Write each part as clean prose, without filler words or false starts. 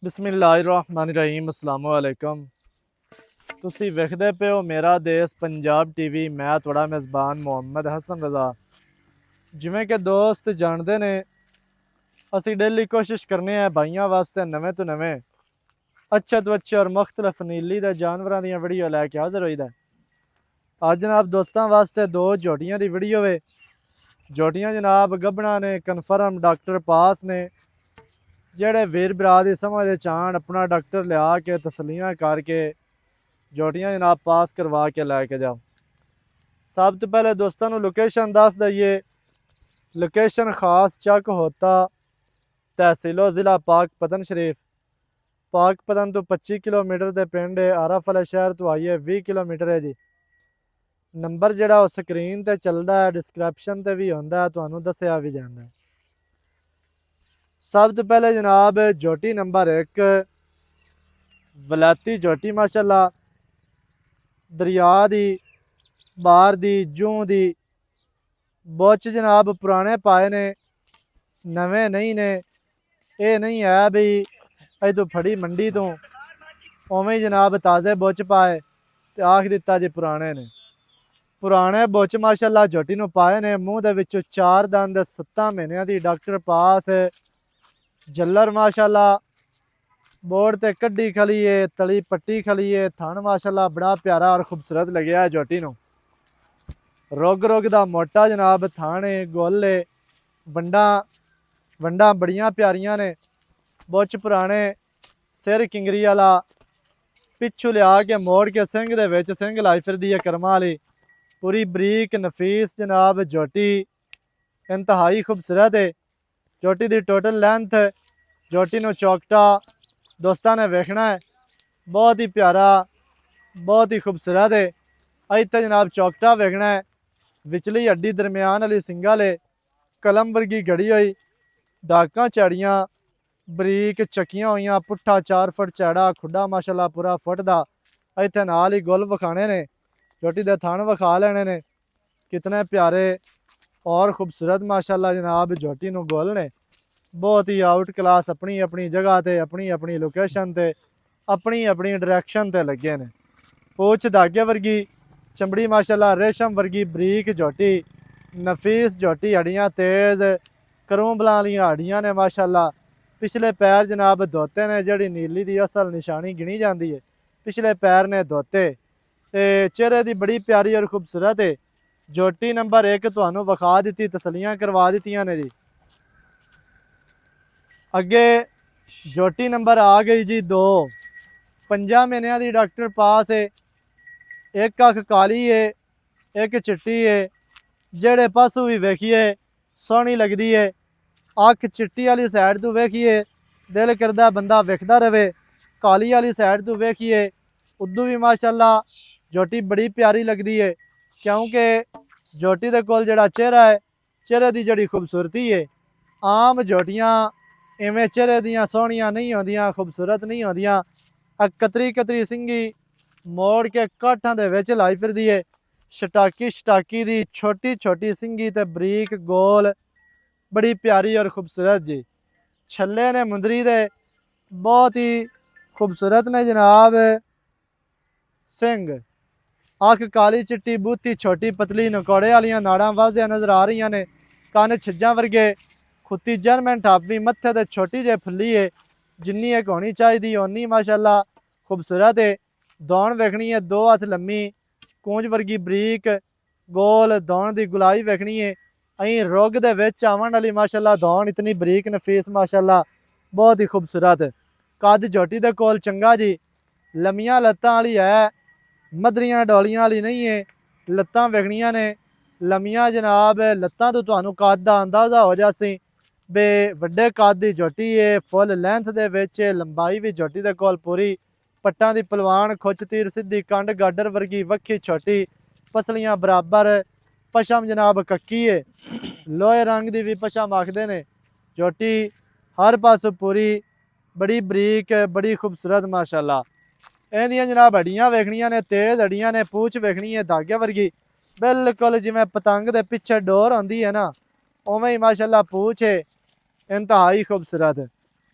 बिस्मिल्लाहिर्रहमानिर्रहीम अस्सलाम वालेकुम। ਤੁਸੀਂ ਵੇਖਦੇ ਪਏ ਹੋ ਮੇਰਾ ਦੇਸ਼ ਪੰਜਾਬ ਟੀਵੀ। ਮੈਂ ਤੁਹਾਡਾ ਮੇਜ਼ਬਾਨ ਮੁਹੰਮਦ ਹਸਨ ਰਜ਼ਾ। ਜਿਵੇਂ ਕਿ ਦੋਸਤ ਜਾਣਦੇ ਨੇ, ਅਸੀਂ ਡੇਲੀ ਕੋਸ਼ਿਸ਼ ਕਰਨੇ ਆ ਭਾਈਆਂ ਵਾਸਤੇ ਨਵੇਂ ਤੋਂ ਨਵੇਂ ਅੱਛੇ ਤੋਂ ਅੱਛੇ ਔਰ ਮੁਖਤਲਿਫ ਨੀਲੀ ਦੇ ਜਾਨਵਰਾਂ ਦੀਆਂ ਵੀਡੀਓ ਲੈ ਕੇ ਹਾਜ਼ਰ ਹੋਈਦਾ। ਅੱਜ ਜਨਾਬ ਦੋਸਤਾਂ ਵਾਸਤੇ ਦੋ ਝੋਟੀਆਂ ਦੀ ਵੀਡੀਓ ਵੇ। ਝੋਟੀਆਂ ਜਨਾਬ ਗੱਭਣਾ ਨੇ, ਕਨਫਰਮ ਡਾਕਟਰ ਪਾਸ ਨੇ। ਜਿਹੜੇ ਵੀਰ ਭਰਾ ਦੀ ਸਮਝ ਚਾਣ ਆਪਣਾ ਡਾਕਟਰ ਲਿਆ ਕੇ ਤਸਲੀਆਂ ਕਰਕੇ ਝੋਟੀਆਂ ਜਨਾਬ ਪਾਸ ਕਰਵਾ ਕੇ ਲੈ ਕੇ ਜਾਓ। ਸਭ ਤੋਂ ਪਹਿਲੇ ਦੋਸਤਾਂ ਨੂੰ ਲੋਕੇਸ਼ਨ ਦੱਸ ਦਈਏ। ਲੋਕੇਸ਼ਨ ਖਾਸ ਚੱਕ ਹੋਤਾ, ਤਹਿਸੀਲੋ ਜ਼ਿਲ੍ਹਾ ਪਾਕਪਤਨ ਸ਼ਰੀਫ। ਪਾਕਪਤਨ ਤੋਂ 25 ਕਿਲੋਮੀਟਰ ਦੇ ਪਿੰਡ ਹੈ। ਆਰਫ ਵਾਲੇ ਸ਼ਹਿਰ ਤੋਂ ਆਈਏ 20 ਕਿਲੋਮੀਟਰ ਹੈ ਜੀ। ਨੰਬਰ ਜਿਹੜਾ ਉਹ ਸਕਰੀਨ ਤੇ ਚੱਲਦਾ ਹੈ, ਡਿਸਕ੍ਰਿਪਸ਼ਨ ਤੇ ਵੀ ਹੁੰਦਾ, ਤੁਹਾਨੂੰ ਦੱਸਿਆ ਵੀ ਜਾਂਦਾ। ਸਭ ਤੋਂ ਪਹਿਲੇ ਜਨਾਬ ਝੋਟੀ ਨੰਬਰ 1 ਵਲਾਤੀ ਝੋਟੀ ਮਾਸ਼ਾਅੱਲਾ, ਦਰਿਆ ਦੀ ਬਾਹਰ ਦੀ ਜੂੰ ਦੀ ਬੁੱਚ ਜਨਾਬ ਪੁਰਾਣੇ ਪਾਏ ਨੇ, ਨਵੇਂ ਨਹੀਂ ਨੇ। ਇਹ ਨਹੀਂ ਹੈ ਵੀ ਇਹ ਤੋਂ ਫੜੀ ਮੰਡੀ ਤੋਂ ਉਵੇਂ ਜਨਾਬ ਤਾਜ਼ੇ ਬੁੱਚ ਪਾਏ ਤੇ ਆਖ ਦਿੱਤਾ ਜੀ ਪੁਰਾਣੇ ਨੇ। ਪੁਰਾਣੇ ਬੁੱਚ ਮਾਸ਼ਾਅੱਲਾ ਝੋਟੀ ਨੂੰ ਪਾਏ ਨੇ। ਮੂੰਹ ਦੇ ਵਿੱਚੋਂ 4 ਦੰਦ, 7 ਮਹੀਨਿਆਂ ਦੀ, ਡਾਕਟਰ ਪਾਸ ਜੱਲਰ ਮਾਸ਼ਾਅੱਲਾ। बोर्ड ते कड्डी खली है, तली पट्टी खली है। थन माशाल्लाह बड़ा प्यारा और खूबसूरत लग्या है झोटी नूं। रुग रुग दा मोटा जनाब थन है, गोल है, वंडा बड़ियां प्यारियां ने। बुच पुराने, सिर किंगरी वाला, पिछू लिया के मोड़ के सिंह दे विच सिंह लाई फिरदी है करमां वाली। पूरी बरीक नफीस जनाब झोटी, इंतहाई खूबसूरत है। झोटी दी टोटल लेंथ, झोटी नूं चौकटा दोस्तों ने वेखना है, बहुत ही प्यारा, बहुत ही खूबसूरत है। इतने जनाब चौकटा वेखना है, विचली हड्डी दरम्यान वाली सिंगा ले, कलम वर्गी गड़ी हुई, डाकां चढ़ियाँ, बरीक चक्कियां हुई, पुट्ठा 4 फुट चौड़ा, खुडा माशाल्लाह पूरा फुट दा। इतने नाल ही गुल विखाने ने, झोटी दे थन विखा लेने ने। कितने प्यारे और खूबसूरत माशाल्लाह जनाब झोटी नूं गुल ने। बहुत ही आउट क्लास, अपनी अपनी जगह ते, अपनी अपनी लोकेशन ते, अपनी अपनी डायरैक्शन ते लगे ने। पूछ धागे वर्गी, चमड़ी माशाल्लाह रेशम वर्गी बरीक झोटी, नफीस झोटी, हड्डियां तेज, करूंबलां वालियां हड्डियां ने माशाल्लाह। पिछले पैर जनाब धोते ने, जिहड़ी नीली दी असल निशानी गिनी जाती है। पिछले पैर ने धोते ते चेहरे दी बड़ी प्यारी और खूबसूरत है। झोटी नंबर 1 तुहानूं विखा दित्ती, तसलियां करवा दित्तियां ने जी। अगे झोटी नंबर आ गई जी 2, 5 महीनों की, डॉक्टर पास है। एक अख काली है, एक चिट्टी है। जेड़े पासों भी वेखिए सोहनी लगती है। अख चिट्टी वाली साइड तो वेखिए दिल करदा बंदा वेखदा रहे, काली वाली साइड तो वेखिए उदू भी माशाल्लाह झोटी बड़ी प्यारी लगती है। क्योंकि झोटी दे कोल जिहड़ा चेहरा है, चेहरे की जिहड़ी खूबसूरती है, आम झोटियां इवें चेहरे दियां सोहनियां नहीं होंदियां, खूबसूरत नहीं होंदियां। कतरी कतरी सिंगी मोड़ के काठां दे विच लाई फिरदी है। छटाकी दी छोटी छोटी सिंगी ते बरीक गोल, बड़ी प्यारी और खूबसूरत जी। छल्ले ने मुंदरी दे बहुत ही खूबसूरत ने जनाब। सिंह अख काली चिट्टी, बूथी छोटी पतली, नकौड़े वालियां नाड़ां वाजियां नज़र आ रही ने। कन छिज्जां वर्गे, खुत्ती जर्मन टापी, मत्थे ते छोटी जे फुल्ली है, जिन्नी एक होनी चाहिए उन्नी माशाल्लाह खूबसूरत है। दौड़ वेखनी है 2 हथ लम्मी, कूंज वर्गी बरीक गोल दौड़ दी गुलाई वेखनी है। अं रुग दे विच आवन वाली माशाल्लाह दौड़ इतनी बरीक नफीस माशाल्लाह, बहुत ही खूबसूरत। कद झोटी दे कोल चंगा जी, लम्मियां लत्तां वाली है, मदरियां डोलियां वाली नहीं है। लत्तां वेखनियां ने लम्मियां जनाब। लत्तां तो तुहानूं कद दा अंदाज़ा हो जासी बे वड्डे कद दी झोटी है। फुल लेंथ दे विच लंबाई भी झोटी दे कोल पूरी, पट्टां दी पलवान, खुच तीर सिद्धी, कंड गाडर वर्गी वक्खी छोटी, पसलियां बराबर, पशम जनाब कक्की है, लोहे रंग दी भी पशम आखदे ने। झोटी हर पासों पूरी, बड़ी बरीक, बड़ी खूबसूरत माशाल्लाह। इहदियां जनाब हड्डियां वेखनियां ने, तेज हड्डियां ने। पूछ वेखनी है धागे वर्गी, बिल्कुल जिवें पतंग दे पिछे डोर आंदी है ना, उवें ही माशाल्लाह पूछ है, इंतहाई खूबसूरत।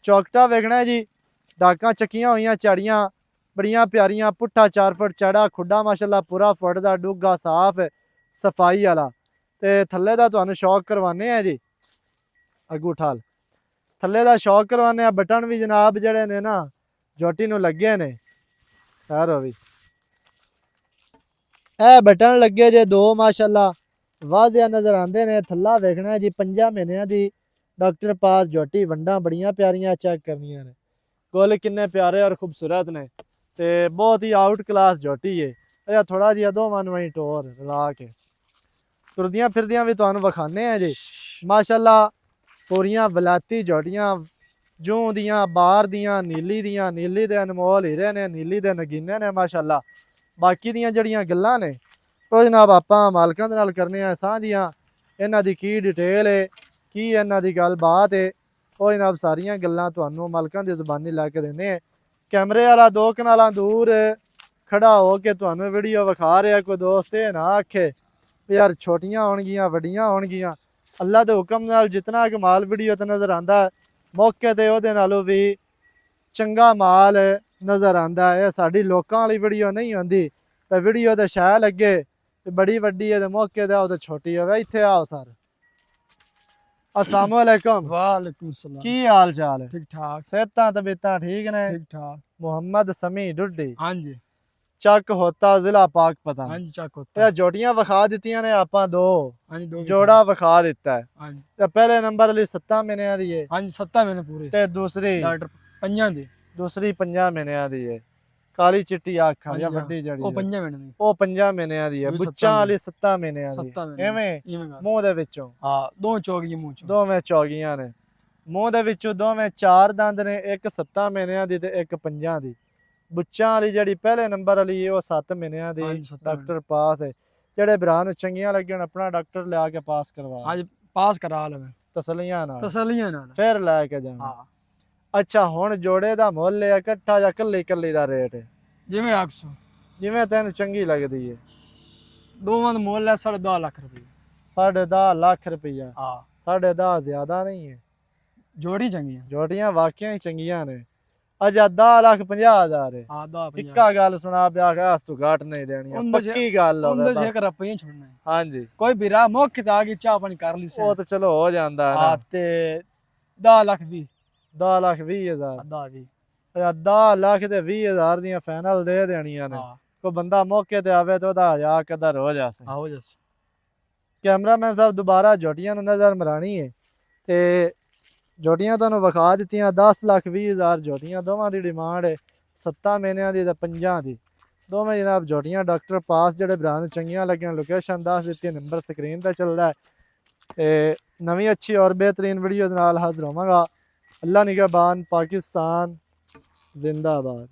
चौकटा वेखना है जी, ਡਾਕਾਂ ਚੱਕੀਆਂ ਹੋਈਆਂ ਝਾੜੀਆਂ ਬੜੀਆਂ ਪਿਆਰੀਆਂ, ਪੁੱਠਾ 4 ਫੁੱਟ ਚੜਾ, ਖੁੱਡਾ ਮਾਸ਼ਾਅੱਲਾ ਪੂਰਾ ਫੁੱਟ ਦਾ, ਡੂੰਘਾ ਸਾਫ਼ ਸਫਾਈ ਵਾਲਾ। ਤੇ ਥੱਲੇ ਦਾ ਤੁਹਾਨੂੰ ਸ਼ੌਕ ਕਰਵਾਨੇ ਆ ਜੀ, ਅੱਗੂ ਠਾਲ ਥੱਲੇ ਦਾ ਸ਼ੌਕ ਕਰਵਾਨੇ ਆ। ਬਟਨ ਵੀ ਜਨਾਬ ਜਿਹੜੇ ਨੇ ਨਾ ਝੋਟੀ ਨੂੰ ਲੱਗੇ ਨੇ, ਖੈਰ ਹੋ ਵੀ ਇਹ ਬਟਨ ਲੱਗੇ ਜੇ 2 ਮਾਸ਼ਾਅੱਲਾ ਵਾਜ਼ਿਆ ਨਜ਼ਰ ਆਉਂਦੇ ਨੇ। ਥੱਲਾ ਵੇਖਣਾ ਜੀ 5 ਮਹੀਨਿਆਂ ਦੀ ਡਾਕਟਰ ਪਾਸ ਝੋਟੀ, ਵੰਡਾਂ ਬੜੀਆਂ ਪਿਆਰੀਆਂ ਚੈੱਕ ਕਰਨੀਆਂ ਨੇ। ਕੁੱਲ ਕਿੰਨੇ ਪਿਆਰੇ ਔਰ ਖੂਬਸੂਰਤ ਨੇ ਤੇ ਬਹੁਤ ਹੀ ਆਊਟ ਕਲਾਸ ਝੋਟੀ ਹੈ। ਇਹ ਥੋੜਾ ਜਿਹਾ ਦੋਵਾਂ ਨੂੰ ਹੀ ਟੋਰ ਲਾ ਕੇ ਤੁਰਦੀਆਂ ਫਿਰਦੀਆਂ ਵੀ ਤੁਹਾਨੂੰ ਵਿਖਾਣੇ ਆ ਜੀ ਮਾਸ਼ਾਅੱਲਾ। ਪੂਰੀਆਂ ਵਲਾਤੀ ਝੋਟੀਆਂ, ਜੂੰ ਦੀਆਂ, ਬਾਰ ਦੀਆਂ, ਨੀਲੀ ਦੇ ਅਨਮੋਲ ਹੀਰੇ ਨੇ, ਨੀਲੀ ਦੇ ਨਗੀਨੇ ਨੇ ਮਾਸ਼ਾਅੱਲਾ। ਬਾਕੀ ਦੀਆਂ ਜਿਹੜੀਆਂ ਗੱਲਾਂ ਨੇ ਉਹ ਜਨਾਬ ਆਪਾਂ ਮਾਲਕਾਂ ਦੇ ਨਾਲ ਕਰਨੇ ਆ ਸਾਂਝੀਆਂ। ਇਹਨਾਂ ਦੀ ਕੀ ਡਿਟੇਲ ਹੈ, ਕੀ ਇਹਨਾਂ ਦੀ ਗੱਲਬਾਤ ਹੈ, ਉਹ ਜਨਾਬ ਸਾਰੀਆਂ ਗੱਲਾਂ ਤੁਹਾਨੂੰ ਮਾਲਕਾਂ ਦੀ ਜ਼ੁਬਾਨੀ ਲੈ ਕੇ ਦਿੰਦੇ ਆ। ਕੈਮਰੇ ਵਾਲਾ 2 ਕਨਾਲਾਂ ਦੂਰ ਖੜਾ ਹੋ ਕੇ ਤੁਹਾਨੂੰ ਵੀਡੀਓ ਵਿਖਾ ਰਿਹਾ, ਕੋਈ ਦੋਸਤ ਇਹ ਨਾ ਆਖੇ ਯਾਰ ਛੋਟੀਆਂ ਹੋਣਗੀਆਂ ਵੱਡੀਆਂ ਹੋਣਗੀਆਂ। ਅੱਲਾ ਦੇ ਹੁਕਮ ਨਾਲ ਜਿਤਨਾ ਕਮਾਲ ਵੀਡੀਓ ਤੇ ਨਜ਼ਰ ਆਂਦਾ ਮੌਕੇ ਤੇ ਉਹਦੇ ਨਾਲੋਂ ਵੀ ਚੰਗਾ ਮਾਲ ਨਜ਼ਰ ਆਂਦਾ। ਇਹ ਸਾਡੀ ਲੋਕਾਂ ਵਾਲੀ ਵੀਡੀਓ ਨਹੀਂ ਹੁੰਦੀ ਤੇ ਵੀਡੀਓ ਤੇ ਸ਼ਾਇ ਲੱਗੇ ਬੜੀ ਵੱਡੀ ਹੈ ਤੇ ਮੌਕੇ ਤੇ ਉਹ ਤੇ ਛੋਟੀ ਹੋਵੇ। ਇੱਥੇ ਆਓ ਸਰ, अस्सलाम वालेकुम। वालेकुम सलाम। की हाल चाल है? ठीक ठाक। सेहतां तबीयतां ठीक ने? ठीक ठाक। मोहम्मद समी डुड्डी हाँ जी ਚੱਕ ਹੋਤਾ ਜ਼ਿਲ੍ਹਾ ਪਾਕ ਪਤਾ हाँ जी चक होता ਤੇ है। ਜੋਟੀਆਂ ਵਿਖਾ ਦਿੱਤੀਆਂ ਨੇ ਆਪਾਂ 2 हाँ जी दो ਜੋੜਾ ਵਿਖਾ ਦਿੱਤਾ ਹੈ। हाँ जी ਤੇ ਪਹਿਲੇ ਨੰਬਰ ਲਈ 7 ਮਹੀਨਿਆਂ ਦੀ ਹੈ हाँ जी 7 महीने पूरे ਤੇ ਦੂਸਰੀ डॉक्टर पंजा दी 5 ਮਹੀਨਿਆਂ ਦੀ ਹੈ। ਕਾਲੀ ਚਿੱਟੀ ਅੱਖ हाँ ਜਾਂ जी, हाँ। ਵੱਡੀ ਜੜੀ वो ਹੈ। 5 महीने दी ਉਹ 5 ਮਹੀਨਿਆਂ ਦੀ ਹੈ। ਉਹ ਵੀ ਬੁੱਚਾਂ 7 ਵਾਲੀ 7 ਮਹੀਨਿਆਂ ਦੀ 7 महीने ਐਵੇਂ ये में ਮੂੰਹ ਦੇ ਵਿੱਚੋਂ हाँ दो चौक ये मुंह चो ਦੋਵੇਂ ਚੌਗੀਆਂ ਨੇ। ਮੂੰਹ ਦੇ ਵਿੱਚੋਂ ਦੋਵੇਂ 4 ਦੰਦ ਨੇ, ਇੱਕ 7 ਮਹੀਨਿਆਂ ਦੀ ਤੇ ਇੱਕ 5 ਦੀ। ਬੁੱਚਾਂ ਵਾਲੀ ਜਿਹੜੀ ਪਹਿਲੇ ਨੰਬਰ ਵਾਲੀ ਹੈ ਉਹ 7 ਮਹੀਨਿਆਂ ਦੀ हाँ जी 7 ਡਾਕਟਰ ਪਾਸ ਹੈ। ਜਿਹੜੇ ਭਰਾ ਨੂੰ ਚੰਗੀਆਂ ਲੱਗਣ ਆਪਣਾ ਡਾਕਟਰ ਲਿਆ ਕੇ ਪਾਸ ਕਰਵਾ हाँ जी पास करा ले मैं ਤਸਲੀਆਂ ਨਾਲ तसल्लियां ना ਫਿਰ ਲੈ ਕੇ ਜਾਣਾ। हाँ ਅੱਛਾ ਹੁਣ ਜੋੜੇ ਦਾ ਮੁੱਲ ਹੈ ਇਕੱਠਾ ਜਾਂ ਕੱਲੀ ਕੱਲੀ ਦਾ ਰੇਟ ਹੈ? जिवें 800 ਜਿਵੇਂ ਤੈਨੂੰ ਚੰਗੀ ਲੱਗਦੀ ਹੈ। दोवां दा मोल है 10.5 लाख रुपए। 10.5 ਲੱਖ ਰੁਪਈਆ। हाँ 10.5 ਜ਼ਿਆਦਾ ਨਹੀਂ ਹੈ। जोड़ी चंगी है। ਜੋਟੀਆਂ ਵਾਕਿਆ ਹੀ ਚੰਗੀਆਂ ਨੇ। ਅਜਾ 10,50,000 ਹੈ। हाँ 10 ਇੱਕਾ ਗੱਲ ਸੁਣਾ ਪਿਆ ਕਿ ਹਸ ਤੂੰ ਘਾਟ ਨਹੀਂ ਦੇਣੀ ਉਹਦੇ ਚ- ਪੱਕੀ ਗੱਲ ਹੋਵੇ उनदे ਬਸ। से 1 रुपया छोड़ना है। ਹਾਂਜੀ कोई भी राह मौके ते आ गई चाह पानी कर ली से ਉਹ ਤਾਂ ਚਲੋ ਹੋ ਜਾਂਦਾ ਹੈ हाँ ਨਾ। ते 10 लाख भी 10,20,000 10 भी 10 ਲੱਖ ਤੇ 20,000 ਦੀਆਂ ਫਾਈਨਲ ਦੇ ਦੇਣੀਆਂ ਨੇ। हाँ ਕੋਈ ਬੰਦਾ ਮੌਕੇ ਤੇ ਆਵੇ ਤਾਂ ਉਹਦਾ ਹਜ਼ਾਰ ਕਦਰ ਹੋ ਜਾਸੇ। हाँ हो जस ਕੈਮਰਾਮੈਨ ਸਾਹਿਬ ਦੁਬਾਰਾ ਜੋਟੀਆਂ ਨੂੰ ਨਜ਼ਰ ਮਰਾਣੀ ਹੈ ਤੇ ਜੋਟੀਆਂ ਤੁਹਾਨੂੰ ਵਿਖਾ ਦਿੱਤੀਆਂ 10,20,000 ਜੋਟੀਆਂ। ਦੋਵਾਂ ਦੀ ਡਿਮਾਂਡ ਹੈ 7 ਮਹੀਨਿਆਂ ਦੀ ਤੇ 5 ਦੀ। ਦੋਵੇਂ ਜਨਾਬ ਜੋਟੀਆਂ ਡਾਕਟਰ ਪਾਸ। ਜਿਹੜੇ ਭਰਾ ਨੂੰ ਚੰਗੀਆਂ ਲੱਗਣ ਲੋਕੇਸ਼ਨ ਦੱਸ ਦਿੱਤੀ, ਨੰਬਰ ਸਕਰੀਨ ਤੇ ਚੱਲਦਾ ਹੈ। ਤੇ ਨਵੀਂ ਅੱਛੀ ਔਰ ਬਿਹਤਰੀਨ ਵੀਡੀਓ ਦੇ ਨਾਲ ਹਾਜ਼ਰ ਹੋਵਾਂਗਾ। ਅੱਲਾ ਨਿਗਹਬਾਨ, ਪਾਕਿਸਤਾਨ ਜ਼ਿੰਦਾਬਾਦ।